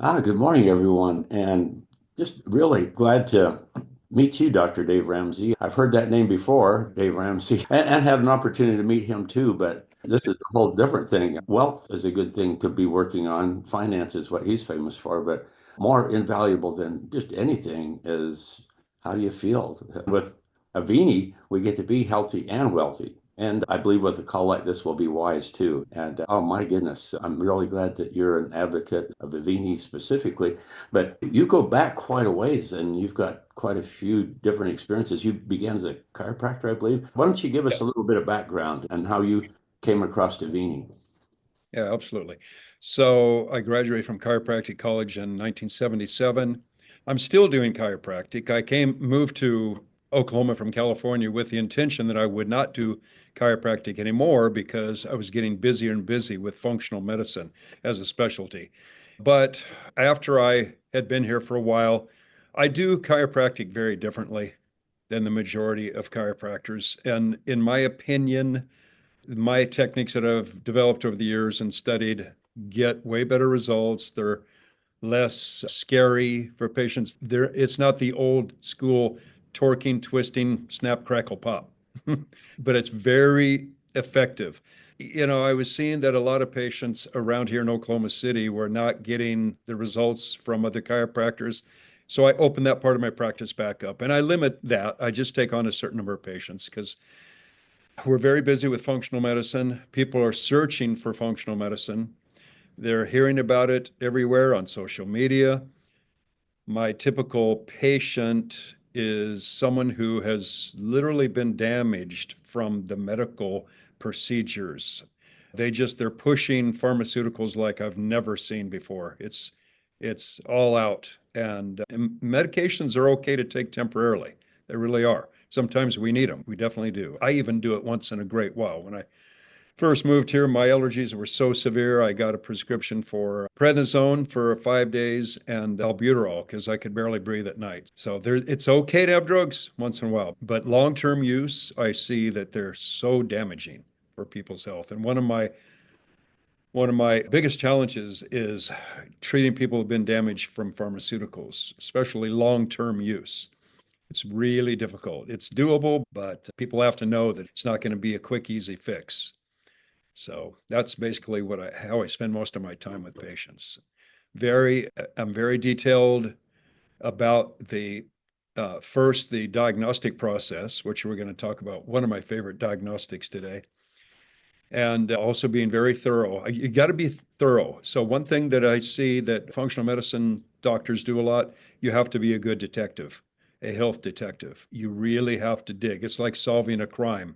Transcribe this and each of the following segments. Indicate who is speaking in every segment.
Speaker 1: Good morning, everyone, and just really glad to meet you, Dr. Dave Ramsey. I've heard that name before, Dave Ramsey, and had an opportunity to meet him too, but this is a whole different thing. Wealth is a good thing to be working on. Finance is what he's famous for, but more invaluable than just anything is how do you feel? With Avini, we get to be healthy and wealthy. And I believe with a call like this, we'll be wise too. And oh my goodness, I'm really glad that you're an advocate of Avini specifically. But you go back quite a ways and you've got quite a few different experiences. You began as a chiropractor, I believe. Why don't you give us a
Speaker 2: Yes.
Speaker 1: little bit of background and how you came across Avini?
Speaker 2: Yeah, absolutely. So I graduated from chiropractic college in 1977. I'm still doing chiropractic. Moved to Oklahoma from California with the intention that I would not do chiropractic anymore because I was getting busier and busy with functional medicine as a specialty. But after I had been here for a while, I do chiropractic very differently than the majority of chiropractors. And in my opinion, my techniques that I've developed over the years and studied get way better results. They're less scary for patients. It's not the old school torquing, twisting, snap, crackle, pop, but it's very effective. I was seeing that a lot of patients around here in Oklahoma City were not getting the results from other chiropractors. So I opened that part of my practice back up and I limit that. I just take on a certain number of patients because we're very busy with functional medicine. People are searching for functional medicine. They're hearing about it everywhere on social media. My typical patient is someone who has literally been damaged from the medical procedures. They're pushing pharmaceuticals like I've never seen before. It's all out. And medications are okay to take temporarily. They really are. Sometimes we need them. We definitely do. I even do it once in a great while. When I first moved here, my allergies were so severe, I got a prescription for prednisone for 5 days and albuterol because I could barely breathe at night. So it's okay to have drugs once in a while, but long-term use, I see that they're so damaging for people's health. And one of my biggest challenges is treating people who've been damaged from pharmaceuticals, especially long-term use. It's really difficult. It's doable, but people have to know that it's not going to be a quick, easy fix. So that's basically how I spend most of my time with patients. I'm very detailed about the diagnostic process, which we're going to talk about. One of my favorite diagnostics today, and also being very thorough. You got to be thorough. So one thing that I see that functional medicine doctors do a lot, you have to be a good detective, a health detective. You really have to dig. It's like solving a crime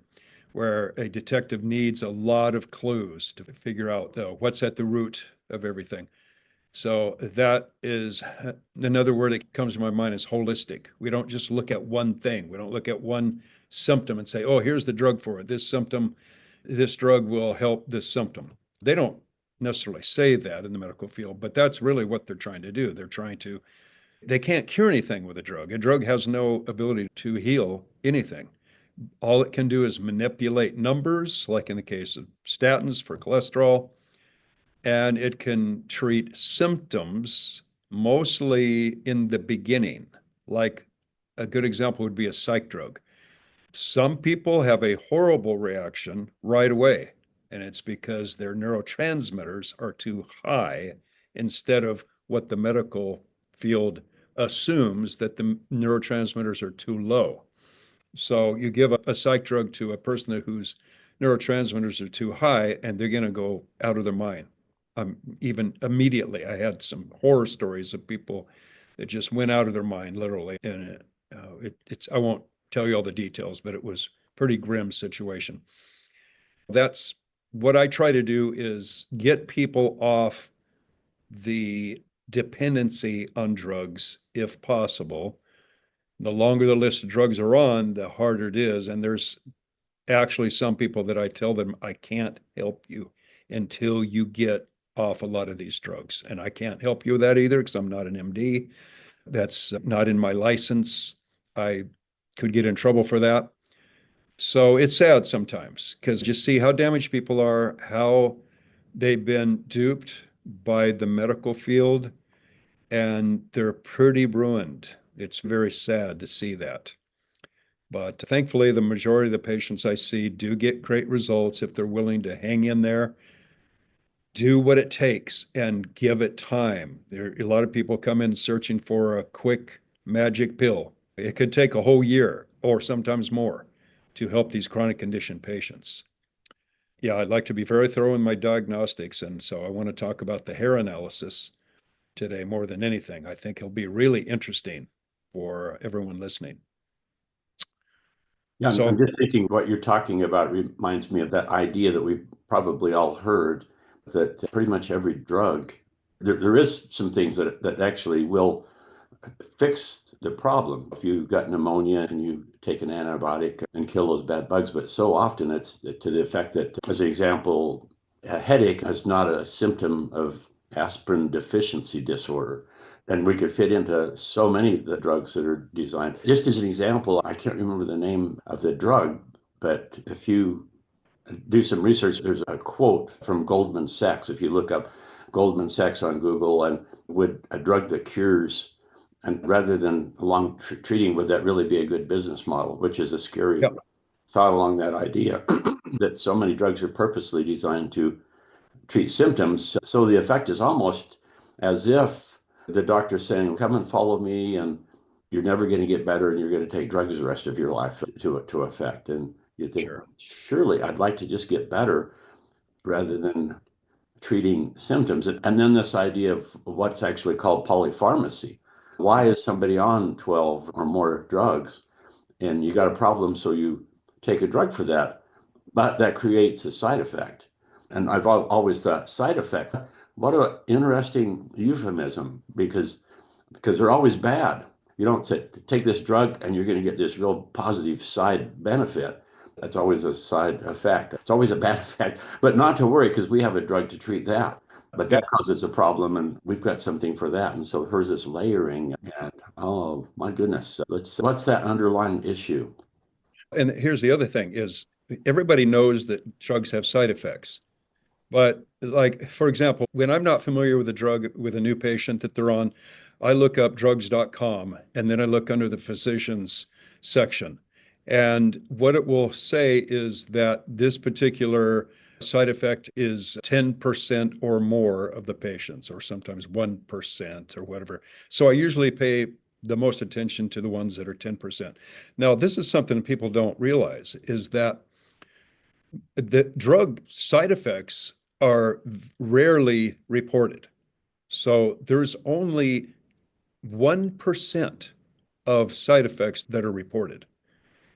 Speaker 2: where a detective needs a lot of clues to figure out what's at the root of everything. So that is another word that comes to my mind is holistic. We don't just look at one thing. We don't look at one symptom and say, oh, here's the drug for it. This drug will help this symptom. They don't necessarily say that in the medical field, but that's really what they're trying to do. They can't cure anything with a drug. A drug has no ability to heal anything. All it can do is manipulate numbers, like in the case of statins for cholesterol, and it can treat symptoms mostly in the beginning. Like a good example would be a psych drug. Some people have a horrible reaction right away, and it's because their neurotransmitters are too high instead of what the medical field assumes that the neurotransmitters are too low. So you give a psych drug to a person whose neurotransmitters are too high, and they're going to go out of their mind. Even immediately, I had some horror stories of people that just went out of their mind, literally. And I won't tell you all the details, but it was a pretty grim situation. That's what I try to do is get people off the dependency on drugs if possible. The longer the list of drugs are on, the harder it is. And there's actually some people that I tell them, I can't help you until you get off a lot of these drugs. And I can't help you with that either because I'm not an MD. That's not in my license. I could get in trouble for that. So it's sad sometimes because you see how damaged people are, how they've been duped by the medical field. and they're pretty ruined. It's very sad to see that. But thankfully, the majority of the patients I see do get great results if they're willing to hang in there, do what it takes, and give it time. A lot of people come in searching for a quick magic pill. It could take a whole year or sometimes more to help these chronic condition patients. Yeah, I'd like to be very thorough in my diagnostics, and so I want to talk about the hair analysis today more than anything. I think it'll be really interesting for everyone listening.
Speaker 1: Yeah,
Speaker 2: So,
Speaker 1: I'm just thinking what you're talking about reminds me of that idea that we've probably all heard that pretty much every drug, there is some things that actually will fix the problem. If you've got pneumonia and you take an antibiotic and kill those bad bugs, but so often it's to the effect that, as an example, a headache is not a symptom of aspirin deficiency disorder. And we could fit into so many of the drugs that are designed. Just as an example, I can't remember the name of the drug, but if you do some research, there's a quote from Goldman Sachs. If you look up Goldman Sachs on Google and would a drug that cures, and rather than long treating, would that really be a good business model? Which is a scary
Speaker 2: yeah,
Speaker 1: thought along that idea that so many drugs are purposely designed to treat symptoms. So the effect is almost as if the doctor's saying, come and follow me, and you're never going to get better, and you're going to take drugs the rest of your life to effect. And you think,
Speaker 2: sure.
Speaker 1: surely I'd like to just get better rather than treating symptoms. And then this idea of what's actually called polypharmacy. Why is somebody on 12 or more drugs? And you got a problem, so you take a drug for that, but that creates a side effect. And I've always thought side effect, what an interesting euphemism, because they're always bad. You don't say, take this drug and you're going to get this real positive side benefit. That's always a side effect. It's always a bad effect, but not to worry because we have a drug to treat that. But
Speaker 2: Yeah.
Speaker 1: that causes a problem, and we've got something for that. And so here's this layering, and oh my goodness, what's that underlying issue?
Speaker 2: And here's the other thing is everybody knows that drugs have side effects. But like, for example, when I'm not familiar with a drug with a new patient that they're on, I look up drugs.com and then I look under the physicians section. And what it will say is that this particular side effect is 10% or more of the patients, or sometimes 1% or whatever. So I usually pay the most attention to the ones that are 10%. Now, this is something people don't realize is that the drug side effects are rarely reported. So there's only 1% of side effects that are reported.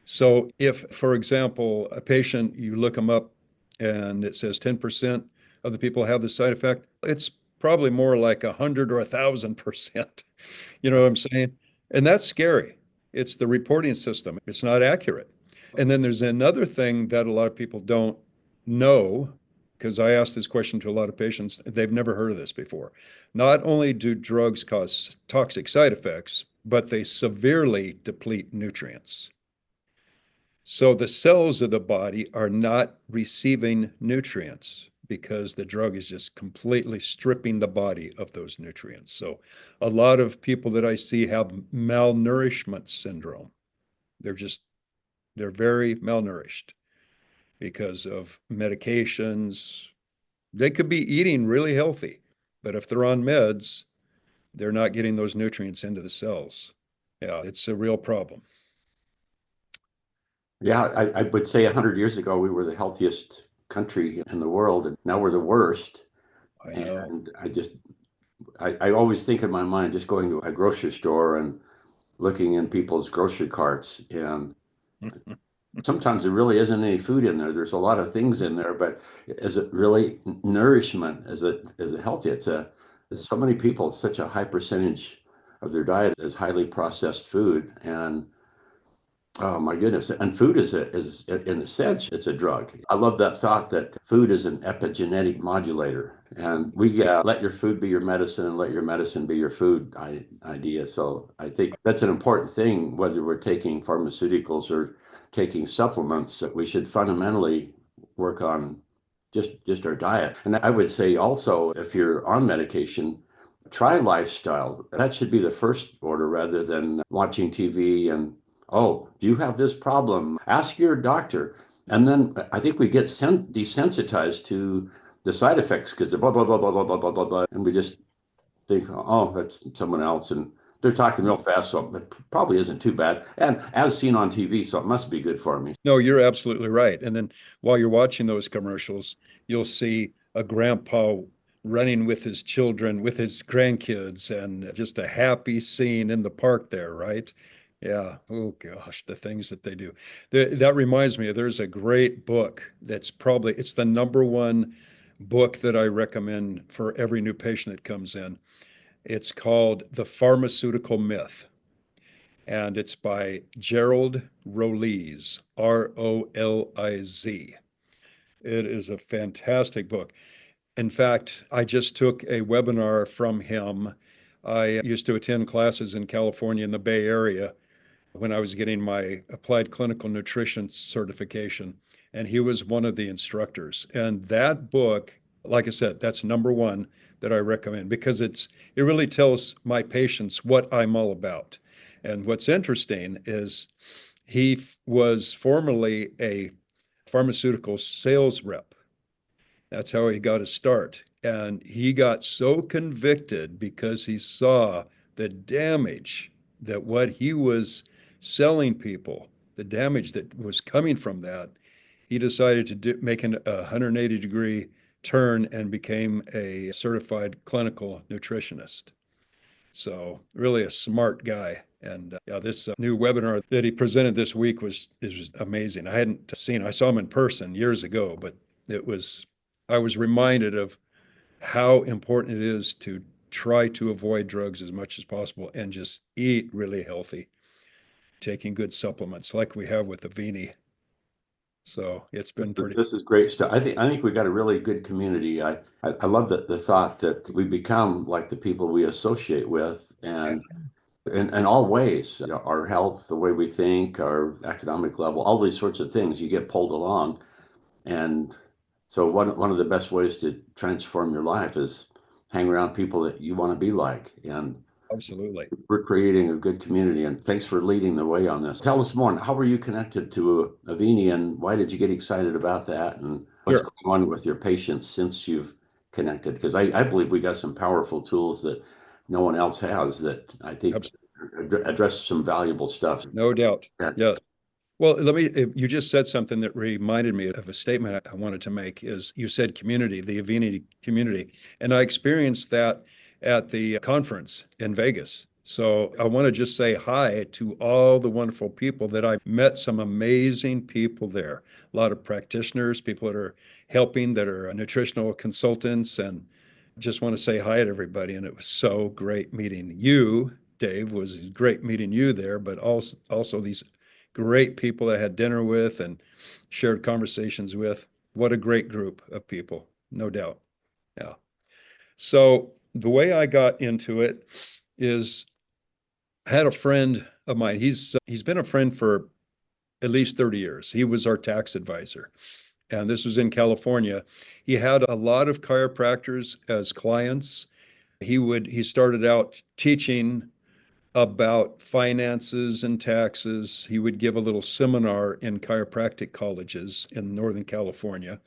Speaker 2: So if, for example, a patient, you look them up and it says 10% of the people have the side effect, it's probably more like 100 or 1,000%. You know what I'm saying? And that's scary. It's the reporting system. It's not accurate. And then there's another thing that a lot of people don't know, because I asked this question to a lot of patients, they've never heard of this before. Not only do drugs cause toxic side effects, but they severely deplete nutrients. So the cells of the body are not receiving nutrients because the drug is just completely stripping the body of those nutrients. So a lot of people that I see have malnourishment syndrome. They're very malnourished because of medications. They could be eating really healthy, but if they're on meds, they're not getting those nutrients into the cells. Yeah, it's a real problem.
Speaker 1: Yeah, I would say 100 years ago, we were the healthiest country in the world, and now we're the worst.
Speaker 2: I know.
Speaker 1: And I always think in my mind, just going to a grocery store and looking in people's grocery carts. And sometimes there really isn't any food in there. There's a lot of things in there, but is it really nourishment? Is it healthy? It's so many people, it's such a high percentage of their diet is highly processed food. And oh my goodness. And food is in a sense, it's a drug. I love that thought that food is an epigenetic modulator. And we let your food be your medicine and let your medicine be your food idea. So I think that's an important thing, whether we're taking pharmaceuticals or taking supplements, that we should fundamentally work on just our diet. And I would say also, if you're on medication, try lifestyle. That should be the first order rather than watching TV and, oh, do you have this problem? Ask your doctor. And then I think we get desensitized to the side effects because blah, blah, blah, blah, blah, blah, blah, blah, blah. And we just think, oh, that's someone else. And they're talking real fast, so it probably isn't too bad. And as seen on TV, so it must be good for me.
Speaker 2: No, you're absolutely right. And then while you're watching those commercials, you'll see a grandpa running with his children, with his grandkids, and just a happy scene in the park there, right? Yeah. Oh gosh, the things that they do. That reminds me, there's a great book that's probably, it's the number one book that I recommend for every new patient that comes in. It's called The Pharmaceutical Myth, and it's by Gerald Roliz, Roliz. It is a fantastic book. In fact, I just took a webinar from him. I used to attend classes in California in the Bay Area when I was getting my applied clinical nutrition certification, and he was one of the instructors. And that book, like I said, that's number one that I recommend because it really tells my patients what I'm all about. And what's interesting is he was formerly a pharmaceutical sales rep. That's how he got his start. And he got so convicted because he saw the damage that what he was selling people, the damage that was coming from that. He decided to make a 180-degree turn and became a certified clinical nutritionist. So really a smart guy. And yeah, this new webinar that he presented this week is amazing. I saw him in person years ago, but I was reminded of how important it is to try to avoid drugs as much as possible and just eat really healthy, taking good supplements like we have with Aveni. So it's been pretty.
Speaker 1: This is great stuff. I think we got a really good community. I love the thought that we become like the people we associate with, and in all ways, our health, the way we think, our economic level, all these sorts of things, you get pulled along. And so one of the best ways to transform your life is hang around people that you want to be like. And
Speaker 2: Absolutely.
Speaker 1: we're creating a good community. And thanks for leading the way on this. Tell us more. How were you connected to Aveni, and why did you get excited about that? And what's
Speaker 2: Sure.
Speaker 1: going on with your patients since you've connected? Because I believe we got some powerful tools that no one else has that I think address some valuable stuff.
Speaker 2: No doubt.
Speaker 1: Yeah.
Speaker 2: Yeah. Well, you just said something that reminded me of a statement I wanted to make is you said community, the Aveni community. And I experienced that at the conference in Vegas. So I want to just say hi to all the wonderful people that I met, some amazing people there. A lot of practitioners, people that are helping, that are nutritional consultants, and just want to say hi to everybody. And it was so great meeting you, Dave. It was great meeting you there, but also these great people I had dinner with and shared conversations with. What a great group of people, no doubt. Yeah. So the way I got into it is I had a friend of mine. He's been a friend for at least 30 years. He was our tax advisor. And this was in California. He had a lot of chiropractors as clients. He started out teaching about finances and taxes. He would give a little seminar in chiropractic colleges in Northern California.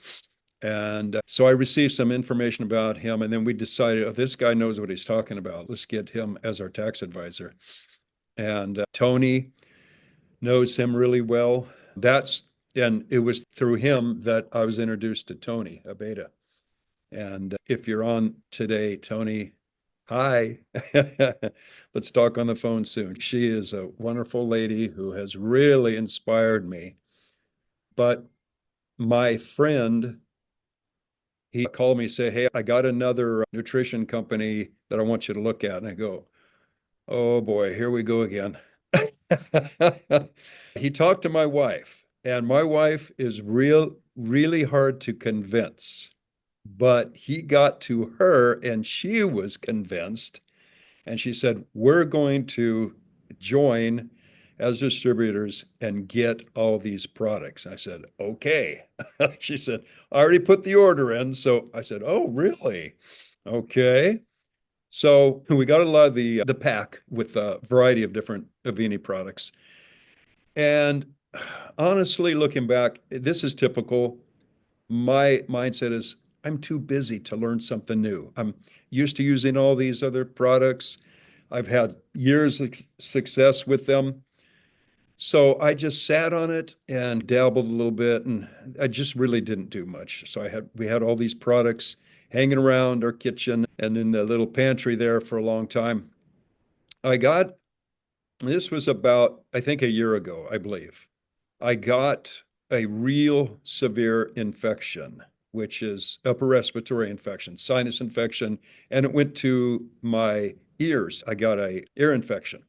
Speaker 2: And so I received some information about him, and then we decided, oh, this guy knows what he's talking about. Let's get him as our tax advisor. And Tony knows him really well. And it was through him that I was introduced to Tony Abeda. And if you're on today, Tony, hi. Let's talk on the phone soon. She is a wonderful lady who has really inspired me. But my friend, he called me, say, hey, I got another nutrition company that I want you to look at. And I go, oh boy, here we go again. He talked to my wife, and my wife is really hard to convince. But he got to her, and she was convinced. And she said, we're going to join as distributors and get all these products. I said, okay. She said, I already put the order in. So I said, oh, really? Okay. So we got a lot of the pack with a variety of different Avini products. And honestly, looking back, this is typical. My mindset is I'm too busy to learn something new. I'm used to using all these other products. I've had years of success with them. So I just sat on it and dabbled a little bit, and I just really didn't do much. So we had all these products hanging around our kitchen and in the little pantry there for a long time. I got this was about, I think, a year ago, I believe. I got a real severe infection, which is upper respiratory infection, sinus infection, and it went to my ears. I got a ear infection,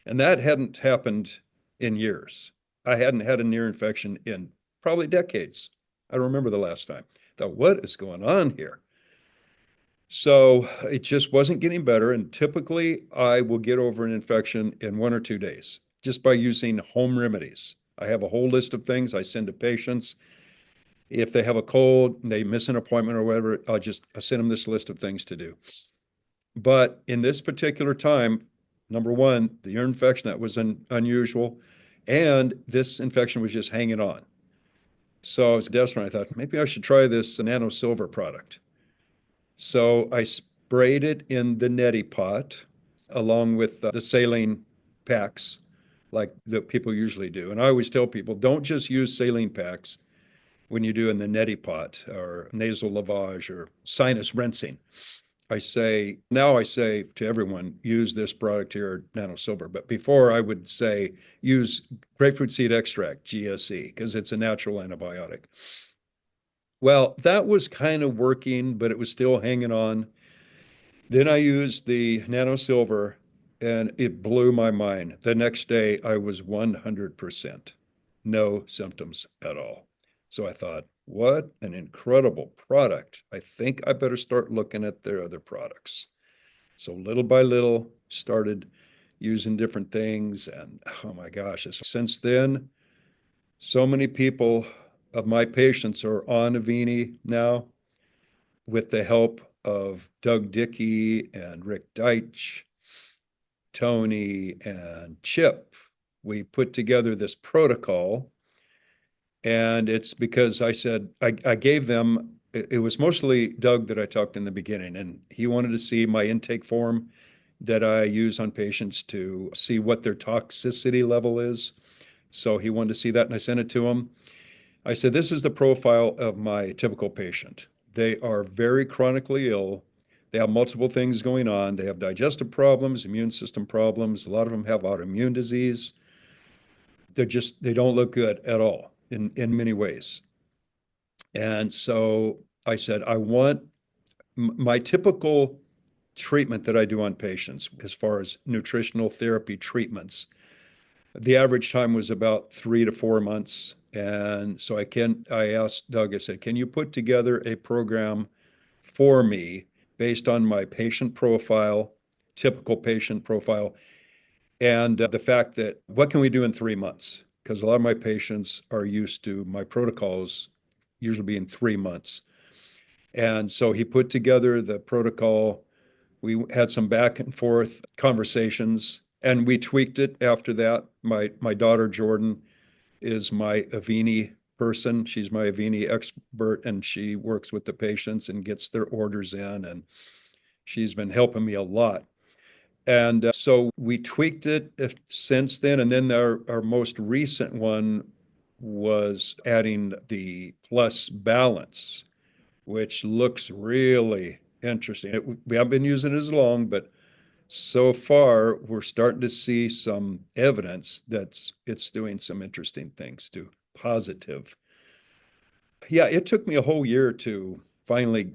Speaker 2: and that hadn't happened in years. I hadn't had an ear infection in probably decades. I don't remember the last time. I thought, what is going on here? So it just wasn't getting better. And typically, I will get over an infection in 1 or 2 days just by using home remedies. I have a whole list of things I send to patients. If they have a cold, they miss an appointment or whatever, I send them this list of things to do. But in this particular time, number one, the ear infection, that was unusual. And this infection was just hanging on. So I was desperate. I thought, maybe I should try this Nano Silver product. So I sprayed it in the neti pot along with the saline packs like the people usually do. And I always tell people, don't just use saline packs when you do in the neti pot or nasal lavage or sinus rinsing. Now I say to everyone, use this product here, Nano Silver. But before I would say use grapefruit seed extract, GSE, because it's a natural antibiotic. Well, that was kind of working, but it was still hanging on. Then I used the Nano Silver and it blew my mind. The next day I was 100%, no symptoms at all. So I thought, what an incredible product. I think I better start looking at their other products. So little by little, started using different things. And oh my gosh, since then, so many people of my patients are on Aveni now with the help of Doug Dickey and Rick Deitch, Tony and Chip. We put together this protocol, and it's because I gave them, it was mostly Doug that I talked in the beginning, and he wanted to see my intake form that I use on patients to see what their toxicity level is. So he wanted to see that, and I sent it to him. I said, this is the profile of my typical patient. They are very chronically ill. They have multiple things going on. They have digestive problems, immune system problems. A lot of them have autoimmune disease. They don't look good at all in many ways. And so I said, I want my typical treatment that I do on patients as far as nutritional therapy treatments. The average time was about 3 to 4 months. And so I asked Doug, I said, can you put together a program for me based on my patient profile, typical patient profile, and the fact that what can we do in 3 months? Because a lot of my patients are used to my protocols usually being 3 months. And so he put together the protocol. We had some back and forth conversations and we tweaked it after that. My daughter, Jordan, is my Aveni person. She's my Aveni expert and she works with the patients and gets their orders in. And she's been helping me a lot. And so we tweaked it since then. And then our most recent one was adding the plus balance, which looks really interesting. We haven't been using it as long, but so far we're starting to see some evidence that it's doing some interesting things too, positive. Yeah, it took me a whole year to finally,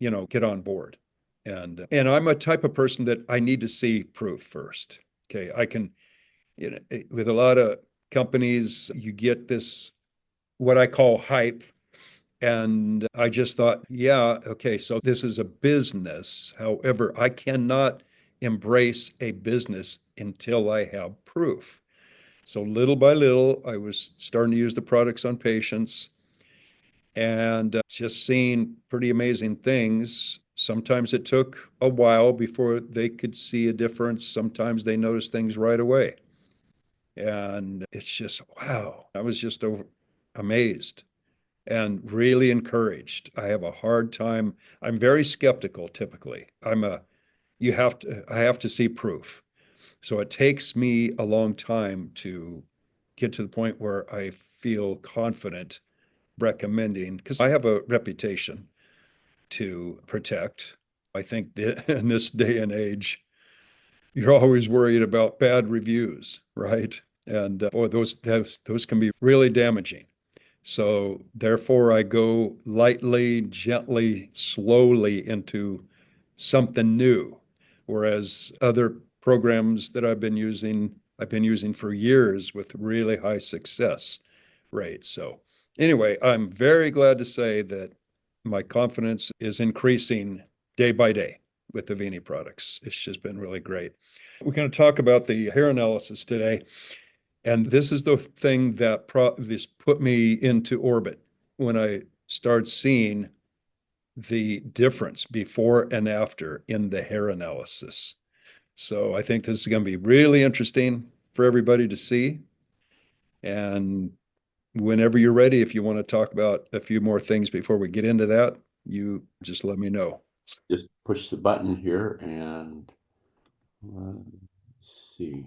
Speaker 2: get on board. And I'm a type of person that I need to see proof first. Okay, I can, with a lot of companies, you get this what I call hype. And I just thought, yeah, okay, so this is a business. However, I cannot embrace a business until I have proof. So little by little, I was starting to use the products on patients and just seeing pretty amazing things. Sometimes it took a while before they could see a difference. Sometimes they noticed things right away. And it's just, wow, I was just amazed and really encouraged. I have a hard time. I'm very skeptical typically. I have to see proof. So it takes me a long time to get to the point where I feel confident recommending, because I have a reputation to protect. I think that in this day and age, you're always worried about bad reviews, right? And boy, those can be really damaging. So therefore, I go lightly, gently, slowly into something new. Whereas other programs that I've been using for years with really high success rates. So anyway, I'm very glad to say that my confidence is increasing day by day with the Aveni products. It's just been really great. We're going to talk about the hair analysis today. And this is the thing that this put me into orbit when I started seeing the difference before and after in the hair analysis. So I think this is going to be really interesting for everybody to see. And whenever you're ready, if you want to talk about a few more things before we get into that, you just let me know.
Speaker 1: Just push the button here and let's see.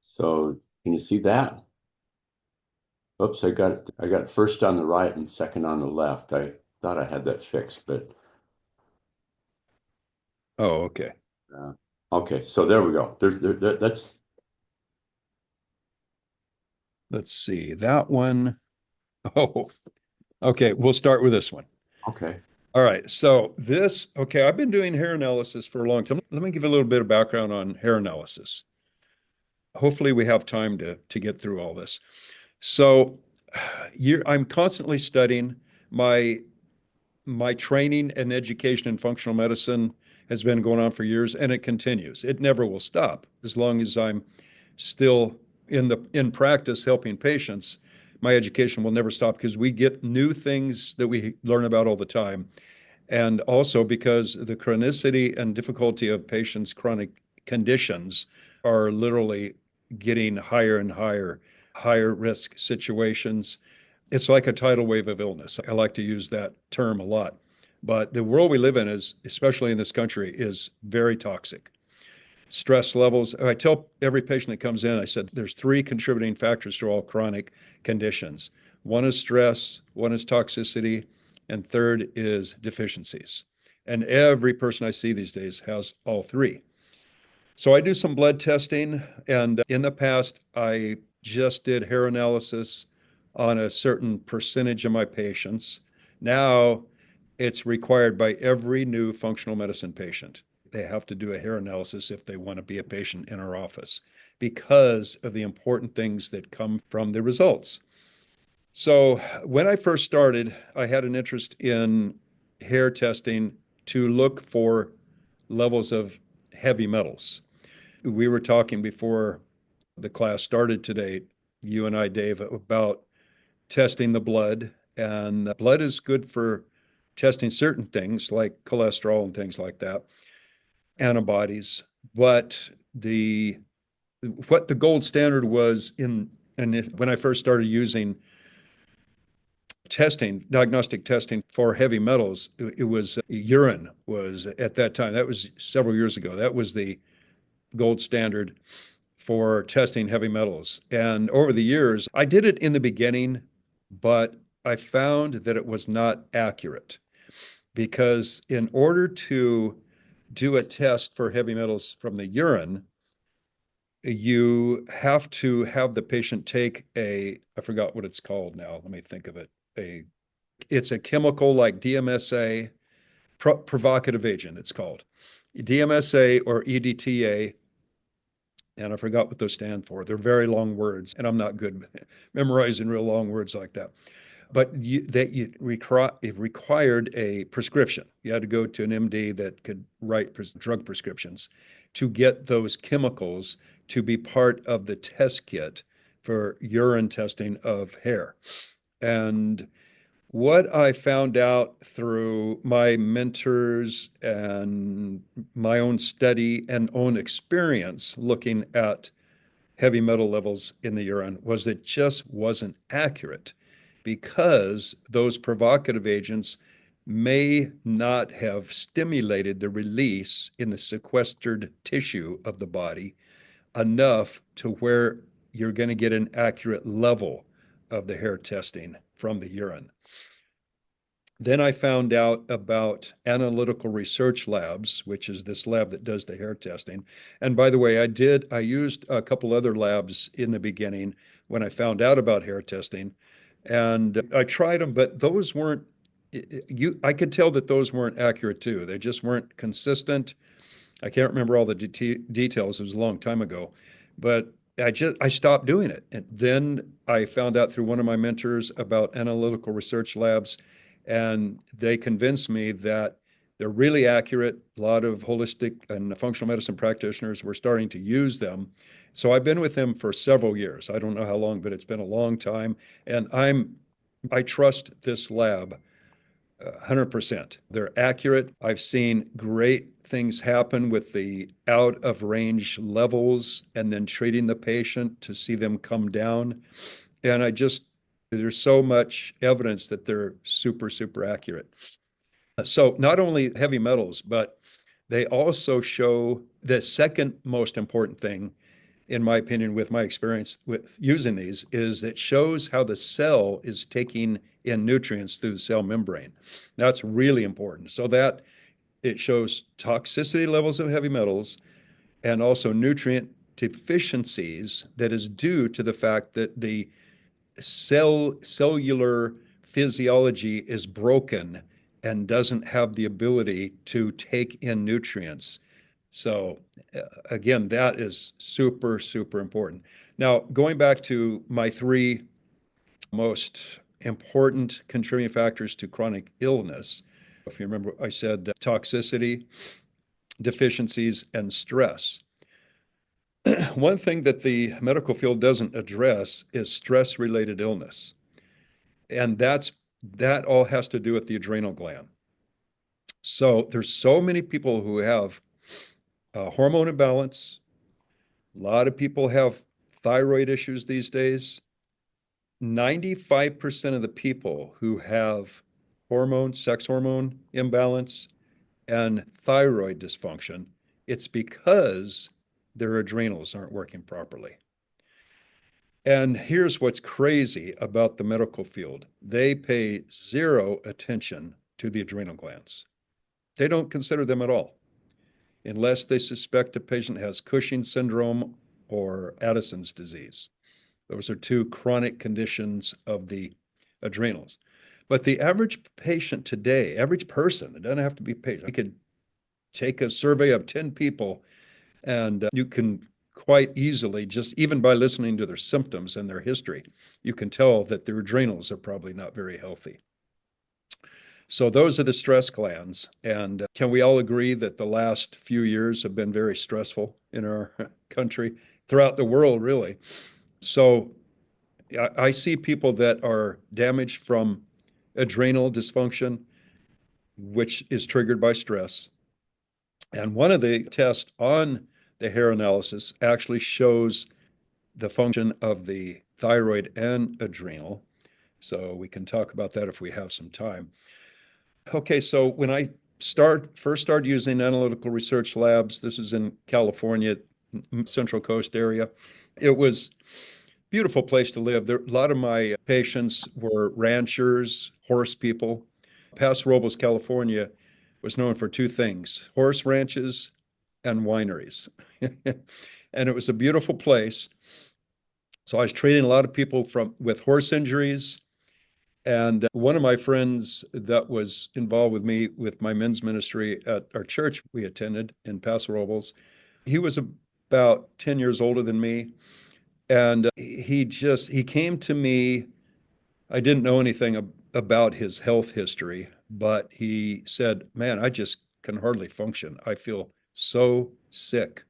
Speaker 1: So can you see that? Oops, I got first on the right and second on the left. I thought I had that fixed, but
Speaker 2: Oh, okay.
Speaker 1: okay. So there we go. That's
Speaker 2: Let's see that one. Oh, okay. We'll start with this one.
Speaker 1: okay.
Speaker 2: All right. So okay, I've been doing hair analysis for a long time. Let me give a little bit of background on hair analysis. Hopefully we have time to get through all this. So I'm constantly studying. My training and education in functional medicine has been going on for years, and it continues. It never will stop as long as I'm still in practice helping patients. My education will never stop because we get new things that we learn about all the time. And also because the chronicity and difficulty of patients' chronic conditions are literally getting higher and higher, higher risk situations. It's like a tidal wave of illness. I like to use that term a lot. But the world we live in is, especially in this country, is very toxic. Stress levels. I tell every patient that comes in, I said, there's three contributing factors to all chronic conditions. One is stress, one is toxicity, and third is deficiencies. And every person I see these days has all three. So I do some blood testing, and in the past, I just did hair analysis on a certain percentage of my patients. Now it's required by every new functional medicine patient. They have to do a hair analysis if they want to be a patient in our office because of the important things that come from the results. So when I first started, I had an interest in hair testing to look for levels of heavy metals. We were talking before the class started today, you and I, Dave, about testing the blood. And blood is good for testing certain things like cholesterol and things like that, antibodies. But what the gold standard was when I first started using diagnostic testing for heavy metals, it was urine was at that time. That was several years ago. That was the gold standard for testing heavy metals. And over the years, I did it in the beginning, but I found that it was not accurate because in order to do a test for heavy metals from the urine, you have to have the patient take I forgot what it's called now. Let me think of it. It's a chemical like DMSA, provocative agent, it's called. DMSA or EDTA, and I forgot what those stand for. They're very long words, and I'm not good memorizing real long words like that. But it required a prescription. You had to go to an MD that could write drug prescriptions to get those chemicals to be part of the test kit for urine testing of hair. And What I found out through my mentors and my own study and own experience looking at heavy metal levels in the urine was it just wasn't accurate because those provocative agents may not have stimulated the release in the sequestered tissue of the body enough to where you're going to get an accurate level of the hair testing from the urine. Then I found out about Analytical Research Labs, which is this lab that does the hair testing. And by the way, I used a couple other labs in the beginning when I found out about hair testing. And I tried them, but those weren't, I could tell that those weren't accurate too. They just weren't consistent. I can't remember all the details. It was a long time ago, but I stopped doing it. And then I found out through one of my mentors about Analytical Research Labs, and they convinced me that they're really accurate. A lot of holistic and functional medicine practitioners were starting to use them. So I've been with them for several years. I don't know how long, but it's been a long time. And I trust this lab 100%. They're accurate. I've seen great things happen with the out of range levels and then treating the patient to see them come down. And there's so much evidence that they're super, super accurate. So not only heavy metals, but they also show the second most important thing, in my opinion, with my experience with using these, is it shows how the cell is taking in nutrients through the cell membrane. That's really important. So that it shows toxicity levels of heavy metals and also nutrient deficiencies that is due to the fact that the cellular physiology is broken and doesn't have the ability to take in nutrients. So again, that is super, super important. Now, going back to my three most important contributing factors to chronic illness, if you remember, I said toxicity, deficiencies, and stress. One thing that the medical field doesn't address is stress-related illness. And that all has to do with the adrenal gland. So there's so many people who have hormone imbalance. A lot of people have thyroid issues these days. 95% of the people who have sex hormone imbalance and thyroid dysfunction, it's because their adrenals aren't working properly. And here's what's crazy about the medical field. They pay zero attention to the adrenal glands. They don't consider them at all, unless they suspect a patient has Cushing's syndrome or Addison's disease. Those are two chronic conditions of the adrenals. But the average patient today, average person, it doesn't have to be a patient. You could take a survey of 10 people and you can quite easily, just even by listening to their symptoms and their history, you can tell that their adrenals are probably not very healthy. So those are the stress glands. And can we all agree that the last few years have been very stressful in our country, throughout the world, really? So I see people that are damaged from adrenal dysfunction, which is triggered by stress. And one of the tests on the hair analysis actually shows the function of the thyroid and adrenal. So we can talk about that if we have some time. Okay, so when I first started using Analytical Research Labs, this is in California, Central Coast area. It was a beautiful place to live. A lot of my patients were ranchers, horse people. Paso Robles, California was known for two things: horse ranches and wineries. And it was a beautiful place. So I was treating a lot of people with horse injuries. And one of my friends that was involved with me with my men's ministry at our church we attended in Paso Robles, he was about 10 years older than me. And he came to me. I didn't know anything about his health history, but he said, "Man, I just can hardly function. I feel so sick."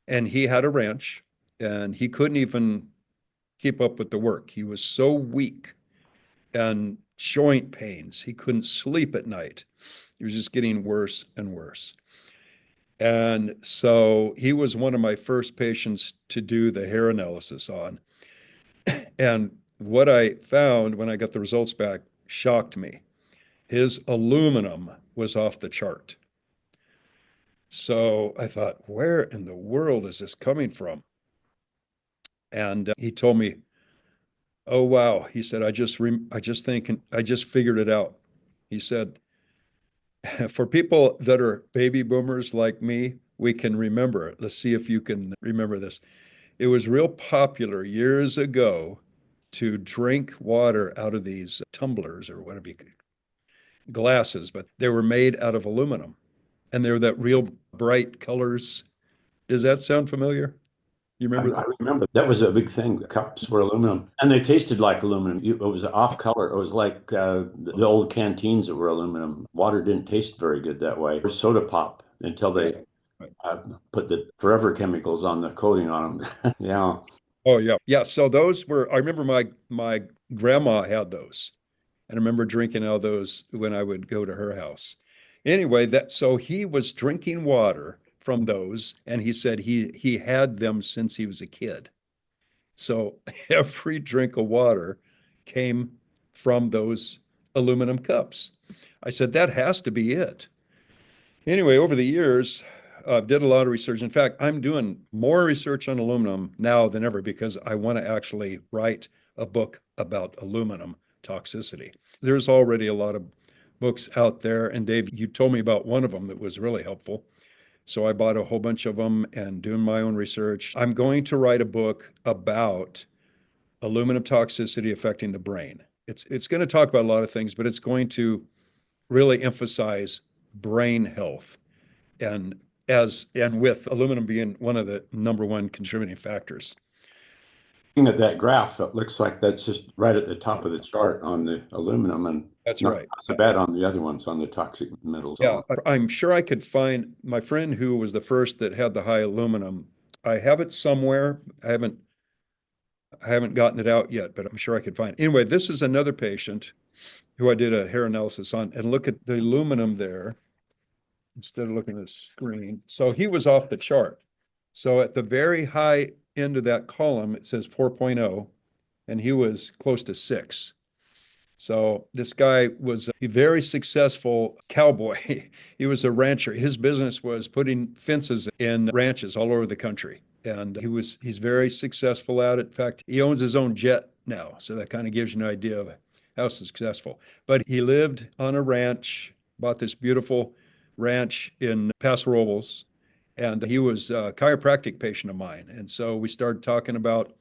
Speaker 2: And he had a ranch and he couldn't even keep up with the work. He was so weak. and joint pains. He couldn't sleep at night. He was just getting worse and worse. And so he was one of my first patients to do the hair analysis on. And what I found when I got the results back shocked me. His aluminum was off the chart. So I thought, where in the world is this coming from? And he told me, "Oh wow," he said, I just think I just figured it out." He said, "For people that are baby boomers like me, we can remember it. Let's see if you can remember this. It was real popular years ago to drink water out of these tumblers or whatever you could, glasses, but they were made out of aluminum and they were that real bright colors. Does that sound familiar? You
Speaker 1: I,
Speaker 2: remember
Speaker 1: I
Speaker 2: that?
Speaker 1: remember that was a big thing. The cups were aluminum, and they tasted like aluminum. It was off color. It was like the old canteens that were aluminum. Water didn't taste very good that way. Or soda pop until
Speaker 2: Yeah.
Speaker 1: they
Speaker 2: Right.
Speaker 1: put the forever chemicals on the coating on them. Yeah.
Speaker 2: Oh yeah. Yeah. So those were, I remember my grandma had those. And I remember drinking out of those when I would go to her house. Anyway, that so he was drinking water from those, and he said he had them since he was a kid. So every drink of water came from those aluminum cups. I said, that has to be it. Anyway, over the years, did a lot of research. In fact, I'm doing more research on aluminum now than ever because I want to actually write a book about aluminum toxicity. There's already a lot of books out there. And Dave, you told me about one of them that was really helpful. So I bought a whole bunch of them and doing my own research. I'm going to write a book about aluminum toxicity affecting the brain. It's going to talk about a lot of things, but it's going to really emphasize brain health and and with aluminum being one of the number one contributing factors.
Speaker 1: Looking at that graph, it looks like that's just right at the top of the chart on the aluminum and
Speaker 2: That's
Speaker 1: not
Speaker 2: right.
Speaker 1: so bad on the other ones on the toxic metals.
Speaker 2: Yeah, I'm sure I could find my friend who was the first that had the high aluminum. I have it somewhere. I haven't gotten it out yet, but I'm sure I could find it. Anyway, this is another patient who I did a hair analysis on, and look at the aluminum there instead of looking at the screen. So he was off the chart. So at the very high end of that column, it says 4.0, and he was close to 6. So this guy was a very successful cowboy. He was a rancher. His business was putting fences in ranches all over the country. And he's very successful at it. In fact, he owns his own jet now. So that kind of gives you an idea of how successful. But he lived on a ranch, bought this beautiful ranch in Paso Robles, and he was a chiropractic patient of mine. And so we started talking about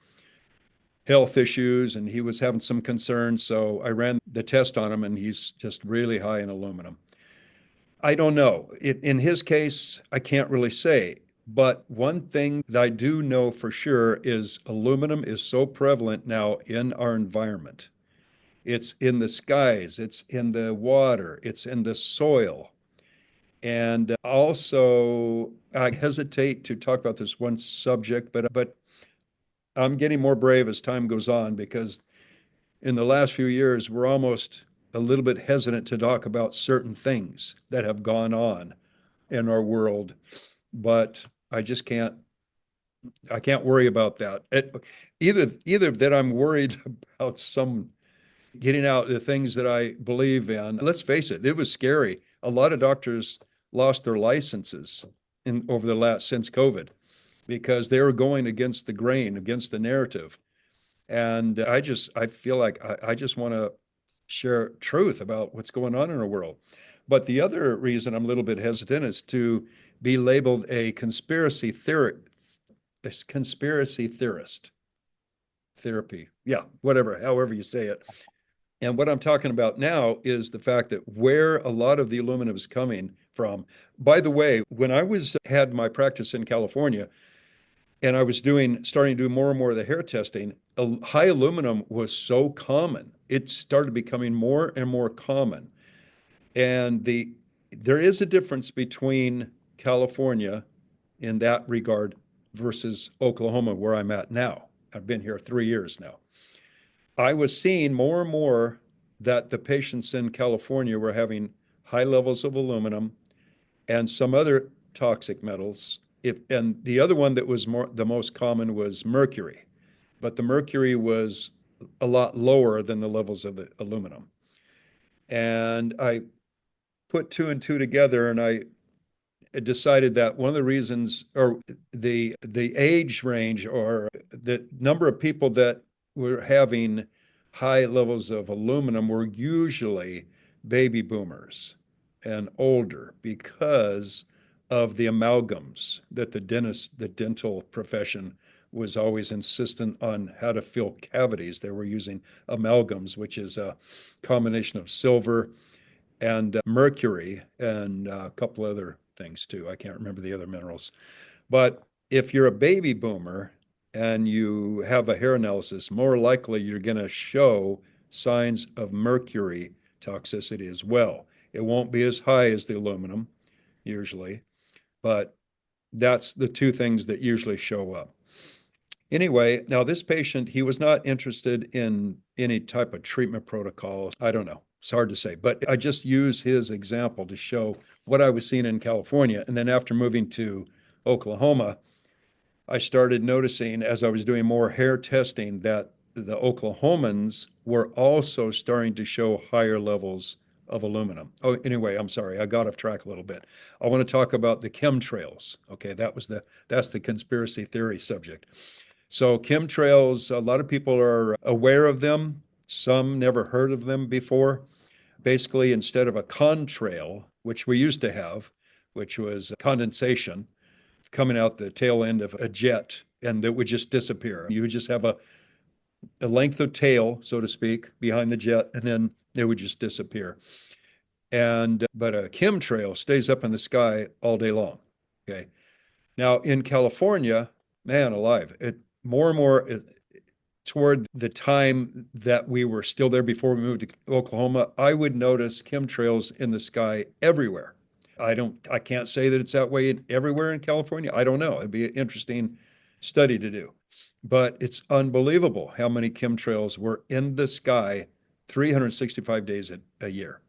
Speaker 2: health issues and he was having some concerns. So I ran the test on him and he's just really high in aluminum. I don't know. In his case, I can't really say. But one thing that I do know for sure is aluminum is so prevalent now in our environment. It's in the skies, it's in the water, it's in the soil. And also, I hesitate to talk about this one subject, but I'm getting more brave as time goes on because in the last few years, we're almost a little bit hesitant to talk about certain things that have gone on in our world. But I can't worry about that. Either that I'm worried about some getting out the things that I believe in. Let's face it, it was scary. A lot of doctors lost their licenses in over the last since COVID because they were going against the grain, against the narrative. And I feel like I just want to share truth about what's going on in our world. But the other reason I'm a little bit hesitant is to be labeled a conspiracy theorist, therapy. Yeah, whatever, however you say it. And what I'm talking about now is the fact that where a lot of the aluminum is coming from. By the way, when I had my practice in California, and I was starting to do more and more of the hair testing, high aluminum was so common. It started becoming more and more common. And there is a difference between California in that regard versus Oklahoma, where I'm at now. I've been here 3 years now. I was seeing more and more that the patients in California were having high levels of aluminum and some other toxic metals. And the other one that was the most common was mercury, but the mercury was a lot lower than the levels of the aluminum. And I put two and two together, and I decided that one of the reasons, or the age range, or the number of people that were having high levels of aluminum were usually baby boomers and older, because of the amalgams that the dental profession was always insistent on how to fill cavities. They were using amalgams, which is a combination of silver and mercury and a couple other things too. I can't remember the other minerals. But if you're a baby boomer and you have a hair analysis, more likely you're going to show signs of mercury toxicity as well. It won't be as high as the aluminum usually, but that's the two things that usually show up. Anyway, now this patient, he was not interested in any type of treatment protocol. I don't know. It's hard to say, but I just use his example to show what I was seeing in California. And then after moving to Oklahoma, I started noticing, as I was doing more hair testing, that the Oklahomans were also starting to show higher levels of aluminum. Oh, anyway, I'm sorry, I got off track a little bit. I want to talk about the chemtrails. Okay, that's the conspiracy theory subject. So chemtrails, a lot of people are aware of them. Some never heard of them before. Basically, instead of a contrail, which we used to have, which was condensation coming out the tail end of a jet, and that would just disappear. You would just have a length of tail, so to speak, behind the jet, and then it would just disappear. But a chemtrail stays up in the sky all day long. Okay. Now in California, man alive, it more and more toward the time that we were still there before we moved to Oklahoma, I would notice chemtrails in the sky everywhere. I can't say that it's that way everywhere in California. I don't know. It'd be an interesting study to do. But it's unbelievable how many chemtrails were in the sky 365 days a year.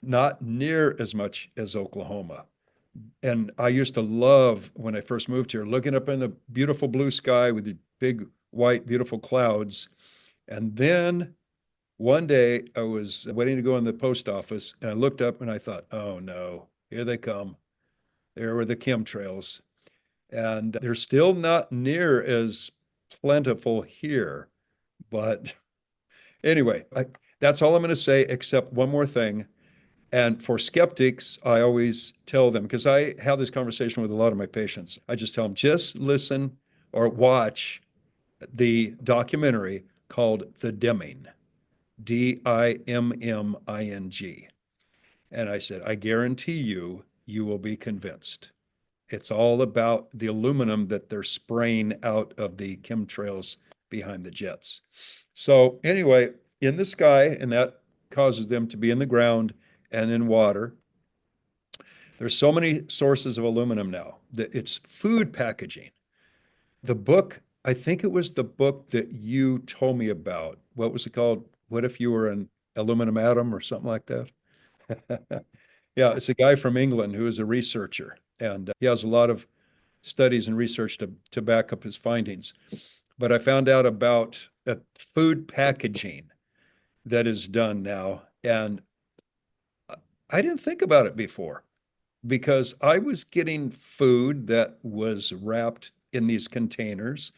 Speaker 2: Not near as much as Oklahoma. And I used to love, when I first moved here, looking up in the beautiful blue sky with the big white, beautiful clouds. And then one day I was waiting to go in the post office, and I looked up and I thought, oh no, here they come. There were the chemtrails. And they're still not near as plentiful here. But anyway, that's all I'm going to say, except one more thing. And for skeptics, I always tell them, because I have this conversation with a lot of my patients, I just tell them, just listen or watch the documentary called The Dimming, Dimming. And I said, I guarantee you will be convinced. It's all about the aluminum that they're spraying out of the chemtrails behind the jets. So anyway, in the sky, and that causes them to be in the ground and in water. There's so many sources of aluminum now that it's food packaging. The book, I think it was the book that you told me about. What was it called? What if you were an aluminum atom or something like that? Yeah, it's a guy from England who is a researcher, and he has a lot of studies and research to back up his findings. But I found out about food packaging that is done now, and I didn't think about it before, because I was getting food that was wrapped in these containers.